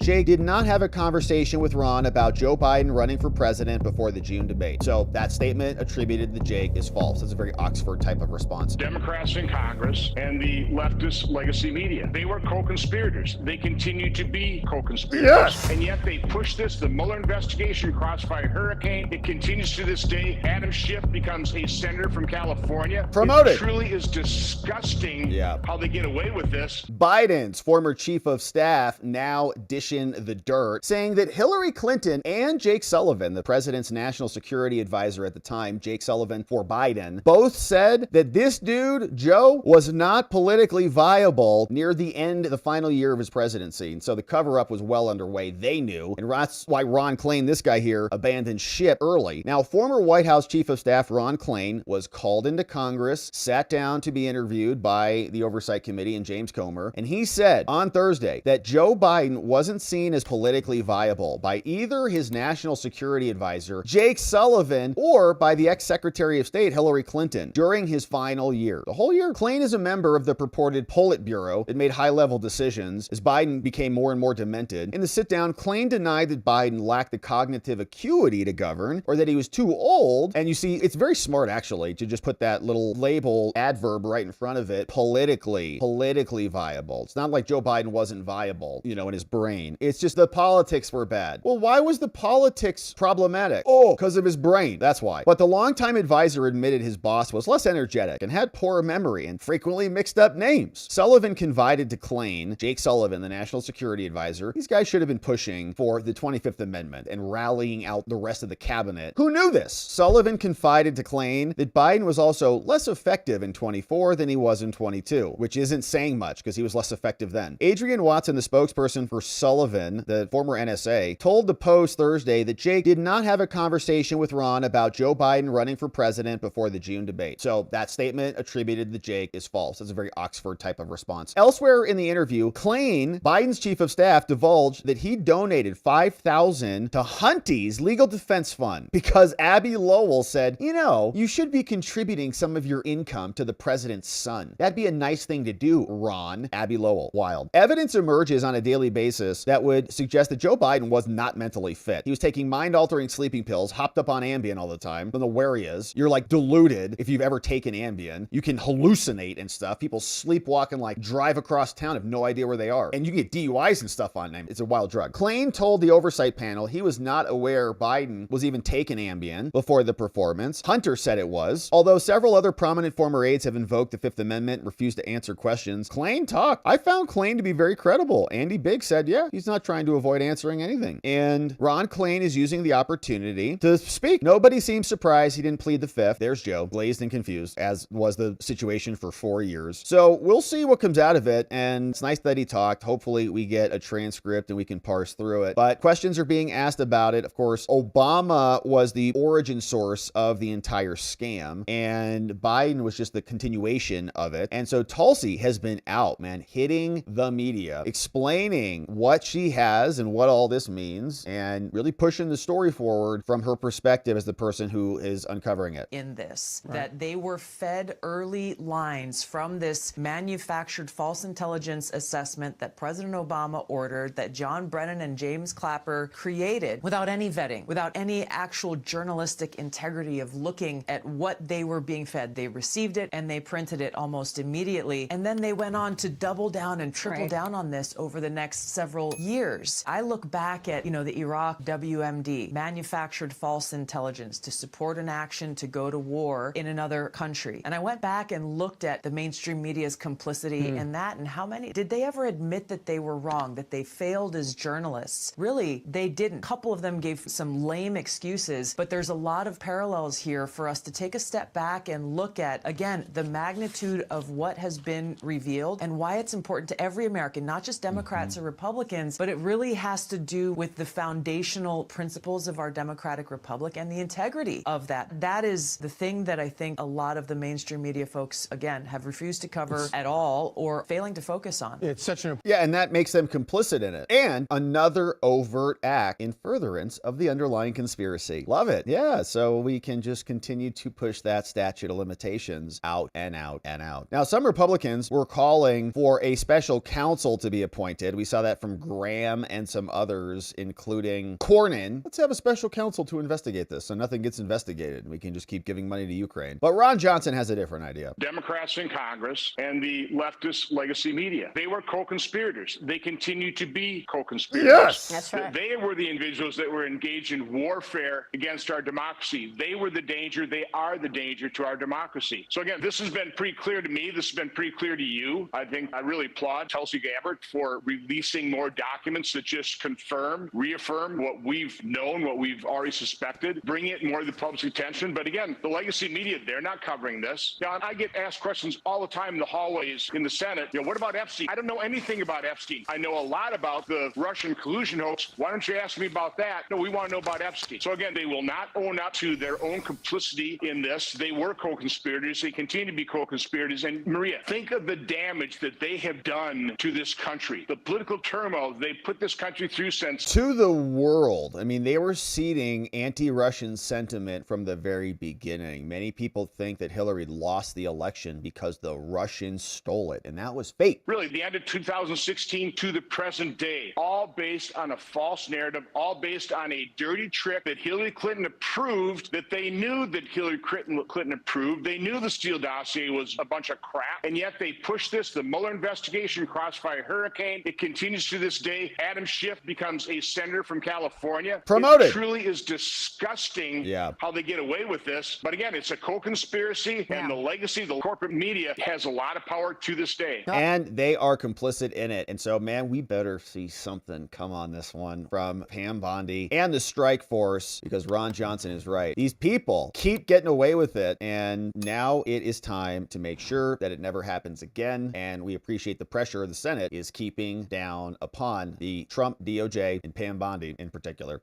Jake did not have a conversation with Ron about Joe Biden running for president before the June debate. So that statement attributed to Jake is false. That's a very Oxford type of response. Democrats in Congress and the leftist legacy media, they were co-conspirators. They continue to be co-conspirators. Yes. And yet they push this, the Mueller investigation, Crossfire Hurricane. It continues to this day. Adam Schiff becomes a senator from California. Promoted. It truly is disgusting how they get away with this. Biden's former chief of staff now dishing the dirt, saying that Hillary Clinton and Jake Sullivan, the president's national security advisor at the time, Jake Sullivan for Biden, both said that this dude, Joe, was not politically viable near the end of the final year of his presidency. And so the cover-up was well underway. They knew. And that's why Ron Klain, this guy here, abandoned ship early. Now, former White House chief of staff Ron Klain was called into Congress, sat down to be interviewed by the Oversight Committee and James Comer, and he said on Thursday that Joe Biden wasn't seen as politically viable by either his national security advisor, Jake Sullivan, or by the ex-Secretary of State, Hillary Clinton, during his final year. The whole year, Klain is a member of the purported Politburo that made high-level decisions as Biden became more and more demented. In the sit-down, Klain denied that Biden lacked the cognitive acuity to govern, or that he was too old. And you see, it's very smart, actually, to just put that little label, adverb, right in front of it, politically viable. It's not like Joe Biden wasn't viable, you know, in his brain. It's just the politics were bad. Well, why was the politics problematic? Oh, because of his brain. That's why. But the longtime advisor admitted his boss was less energetic and had poor memory and frequently mixed up names. Sullivan confided to Klain, Jake Sullivan, the national security advisor, these guys should have been pushing for the 25th Amendment and rallying out the rest of the cabinet. Who knew this? Sullivan confided to Klain that Biden was also less effective in 24 than he was in 22, which isn't saying much because he was less effective then. Adrian Watson, the spokesperson for Sullivan, the former NSA, told the Post Thursday that Jake did not have a conversation with Ron about Joe Biden running for president before the June debate. So that statement attributed to Jake is false. That's a very Oxford type of response. Elsewhere in the interview, Klain, Biden's chief of staff, divulged that he donated $5,000 to Hunty's legal defense fund because Abby Lowell said, you know, you should be contributing some of your income to the president's son. That'd be a nice thing to do, Ron. Abby Lowell. Wild. Evidence emerges on a daily basis that would suggest that Joe Biden was not mentally fit. He was taking mind-altering sleeping pills, hopped up on Ambien all the time. Don't know where he is. You're like deluded if you've ever taken Ambien. You can hallucinate and stuff. People sleepwalk and like drive across town, have no idea where they are. And you can get DUIs and stuff on them. It's a wild drug. Klain told the oversight panel he was not aware Biden was even taking Ambien before the performance. Hunter said it was. Although several other prominent former aides have invoked the Fifth Amendment and refused to answer questions, Klain talked. I found Klain to be very credible. Andy Biggs said, yeah, he's not trying to avoid answering anything. And Ron Klain is using the opportunity to speak. Nobody seems surprised he didn't plead the fifth. There's Joe, glazed and confused, as was the situation for 4 years. So we'll see what comes out of it. And it's nice that he talked. Hopefully we get a transcript and we can parse through it. But questions are being asked about it. Of course, Obama was the origin source of the entire scam, and Biden was just the continuation of it. And so Tulsi has been out, man, hitting the media, explaining what she has and what all this means, and really pushing the story forward from her perspective as the person who is uncovering it. In this, that they were fed early lines from this manufactured false intelligence assessment that President Obama ordered, that John Brennan and James Clapper created without any vetting, without any actual journalistic integrity of looking at what they were being fed. They received it and they printed it almost immediately. And then they went on to double down and triple down on this over the next several years. I look back at, the Iraq WMD, manufactured false intelligence to support an action to go to war in another country. And I went back and looked at the mainstream media's complicity in that, and how many, did they ever admit that they were wrong, that they failed as journalists? Really, they didn't. A couple of them gave some lame excuses, but there's a lot of parallels here for us to take a step back and look at, again, the magnitude of what has been revealed and why it's important to every American, not just Democrats or Republicans, but it really has to do with the foundational principles of our democratic republic and the integrity of that. That is the thing that I think a lot of the mainstream media folks, again, have refused to cover at all or failing to focus on. It's such an... Yeah, and that makes them complicit in it. And another overt act in furtherance of the underlying conspiracy. Love it. Yeah, so we can just continue to push that statute of limitations out and out and out. Now, some Republicans were calling for a special counsel to be appointed. We saw that from Graham and some others, including Cornyn. Let's have a special counsel to investigate this so nothing gets investigated and we can just keep giving money to Ukraine. But Ron Johnson has a different idea. Democrats in Congress and the leftist legacy media, they were co-conspirators. They continue to be co-conspirators. Yes! That's right. They were the individuals that were engaged in warfare against our democracy. They were the danger. They are the danger to our democracy. So again, this has been pretty clear to me. This has been pretty clear to you. I think I really applaud Tulsi Gabbard for releasing more documents that just confirm, reaffirm what we've known, what we've already suspected, bring it more to the public's attention. But again, the legacy media, they're not covering this. You know, and I get asked questions all the time in the hallways in the Senate. You know, what about Epstein? I don't know anything about Epstein. I know a lot about the Russian collusion hoax. Why don't you ask me about that? No, we want to know about Epstein. So again, they will not own up to their own complicity in this. They were co-conspirators. They continue to be co-conspirators. And Maria, think of the damage that they have done to this country. The political turmoil they put this country through since... To the world. I mean, they were seeding anti-Russian sentiment from the very beginning. Many people think that Hillary lost the election because the Russians stole it, and that was fake. Really, the end of 2016 to the present day, all based on a false narrative, all based on a dirty trick that Hillary Clinton approved, that they knew that Hillary Clinton approved. They knew the Steele dossier was a bunch of crap, and yet they pushed this. The Mueller investigation, Crossfire Hurricane, it continues to this day. Adam Schiff becomes a senator from California. Promoted. It truly is disgusting how they get away with this. But again, it's a co-conspiracy, and the legacy, the corporate media has a lot of power to this day. And they are complicit in it. And so, man, we better see something come on this one from Pam Bondi and the strike force, because Ron Johnson is right. These people keep getting away with it, and now it is time to make sure that it never happens again. And we appreciate the pressure the Senate is keeping down upon the Trump DOJ and Pam Bondi in particular.